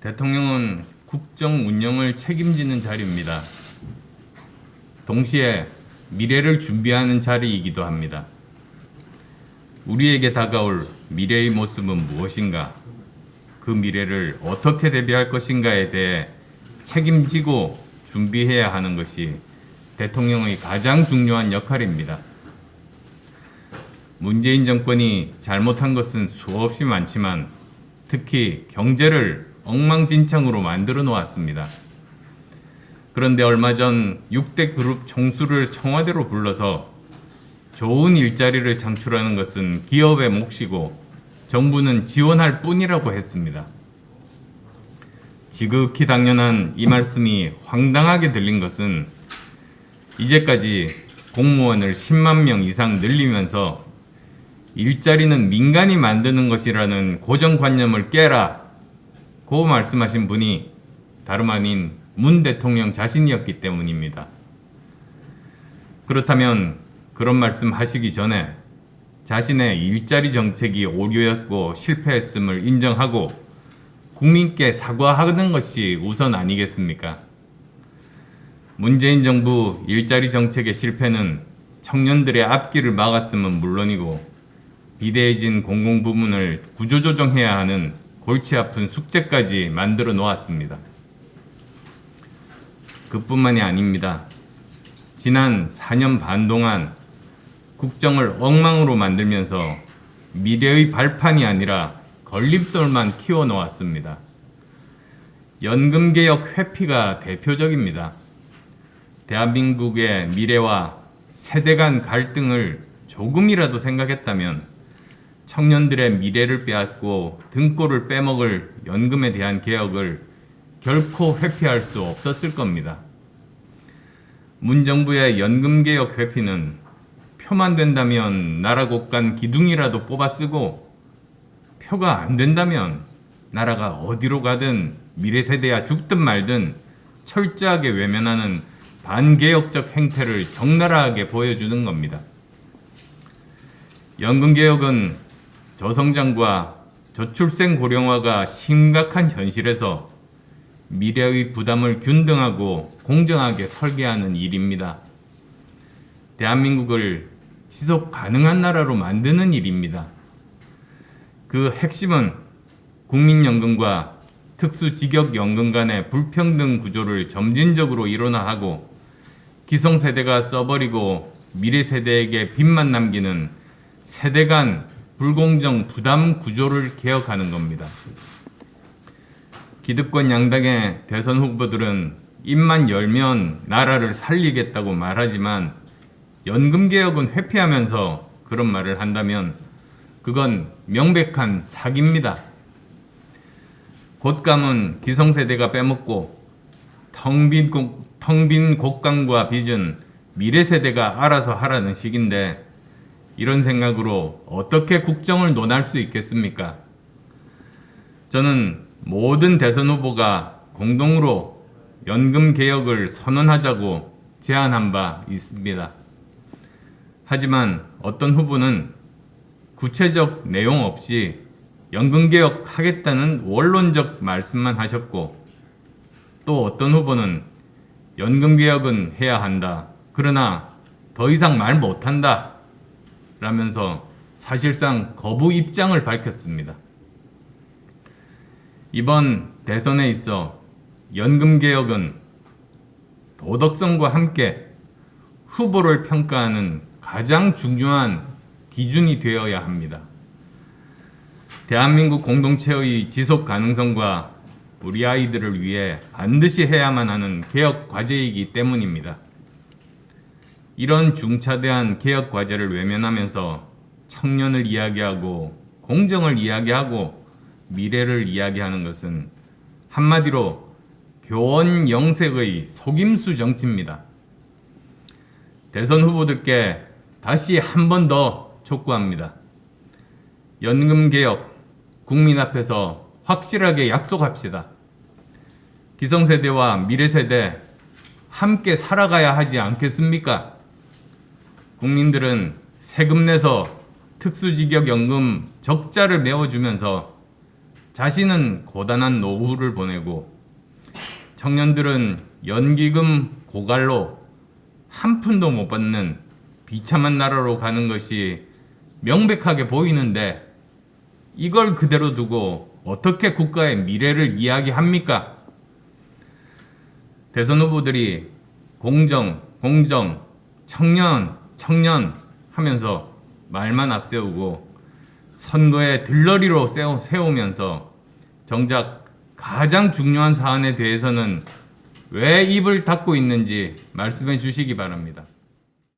대통령은 국정 운영을 책임지는 자리입니다. 동시에 미래를 준비하는 자리이기도 합니다. 우리에게 다가올 미래의 모습은 무엇인가? 그 미래를 어떻게 대비할 것인가에 대해 책임지고 준비해야 하는 것이 대통령의 가장 중요한 역할입니다. 문재인 정권이 잘못한 것은 수없이 많지만 특히 경제를 엉망진창으로 만들어 놓았습니다. 그런데 얼마 전 6대 그룹 총수를 청와대로 불러서 좋은 일자리를 창출하는 것은 기업의 몫이고 정부는 지원할 뿐이라고 했습니다. 지극히 당연한 이 말씀이 황당하게 들린 것은 이제까지 공무원을 10만 명 이상 늘리면서 일자리는 민간이 만드는 것이라는 고정관념을 깨라고 말씀하신 분이 다름 아닌 문 대통령 자신이었기 때문입니다. 그렇다면 그런 말씀 하시기 전에 자신의 일자리 정책이 오류였고 실패했음을 인정하고 국민께 사과하는 것이 우선 아니겠습니까? 문재인 정부 일자리 정책의 실패는 청년들의 앞길을 막았음은 물론이고 비대해진 공공부문을 구조조정해야 하는 골치 아픈 숙제까지 만들어 놓았습니다. 그뿐만이 아닙니다. 지난 4년 반 동안 국정을 엉망으로 만들면서 미래의 발판이 아니라 걸림돌만 키워놓았습니다. 연금개혁 회피가 대표적입니다. 대한민국의 미래와 세대 간 갈등을 조금이라도 생각했다면 청년들의 미래를 빼앗고 등골을 빼먹을 연금에 대한 개혁을 결코 회피할 수 없었을 겁니다. 문 정부의 연금개혁 회피는 표만 된다면 나라 곳간 기둥이라도 뽑아 쓰고 표가 안 된다면 나라가 어디로 가든 미래 세대야 죽든 말든 철저하게 외면하는 반개혁적 행태를 적나라하게 보여주는 겁니다. 연금개혁은 저성장과 저출생 고령화가 심각한 현실에서 미래의 부담을 균등하고 공정하게 설계하는 일입니다. 대한민국을 지속 가능한 나라로 만드는 일입니다. 그 핵심은 국민연금과 특수직역연금 간의 불평등 구조를 점진적으로 일원화하고 기성세대가 써버리고 미래세대에게 빚만 남기는 세대 간 불공정 부담 구조를 개혁하는 겁니다. 기득권 양당의 대선 후보들은 입만 열면 나라를 살리겠다고 말하지만 연금개혁은 회피하면서 그런 말을 한다면 그건 명백한 사기입니다. 곶감은 기성세대가 빼먹고 텅 빈 곡간과 빚은 미래세대가 알아서 하라는 식인데 이런 생각으로 어떻게 국정을 논할 수 있겠습니까? 저는 모든 대선 후보가 공동으로 연금 개혁을 선언하자고 제안한 바 있습니다. 하지만 어떤 후보는 구체적 내용 없이 연금 개혁하겠다는 원론적 말씀만 하셨고 또 어떤 후보는 연금 개혁은 해야 한다. 그러나 더 이상 말 못한다. 라면서 사실상 거부 입장을 밝혔습니다. 이번 대선에 있어 연금개혁은 도덕성과 함께 후보를 평가하는 가장 중요한 기준이 되어야 합니다. 대한민국 공동체의 지속 가능성과 우리 아이들을 위해 반드시 해야만 하는 개혁 과제이기 때문입니다. 이런 중차대한 개혁 과제를 외면하면서 청년을 이야기하고 공정을 이야기하고 미래를 이야기하는 것은 한마디로 교원 영색의 속임수 정치입니다. 대선 후보들께 다시 한 번 더 촉구합니다. 연금개혁 국민 앞에서 확실하게 약속합시다. 기성세대와 미래세대 함께 살아가야 하지 않겠습니까? 국민들은 세금 내서 특수직역연금 적자를 메워주면서 자신은 고단한 노후를 보내고 청년들은 연기금 고갈로 한 푼도 못 받는 비참한 나라로 가는 것이 명백하게 보이는데 이걸 그대로 두고 어떻게 국가의 미래를 이야기합니까? 대선 후보들이 공정, 청년 하면서 말만 앞세우고 선거에 들러리로 세우면서 정작 가장 중요한 사안에 대해서는 왜 입을 닫고 있는지 말씀해 주시기 바랍니다.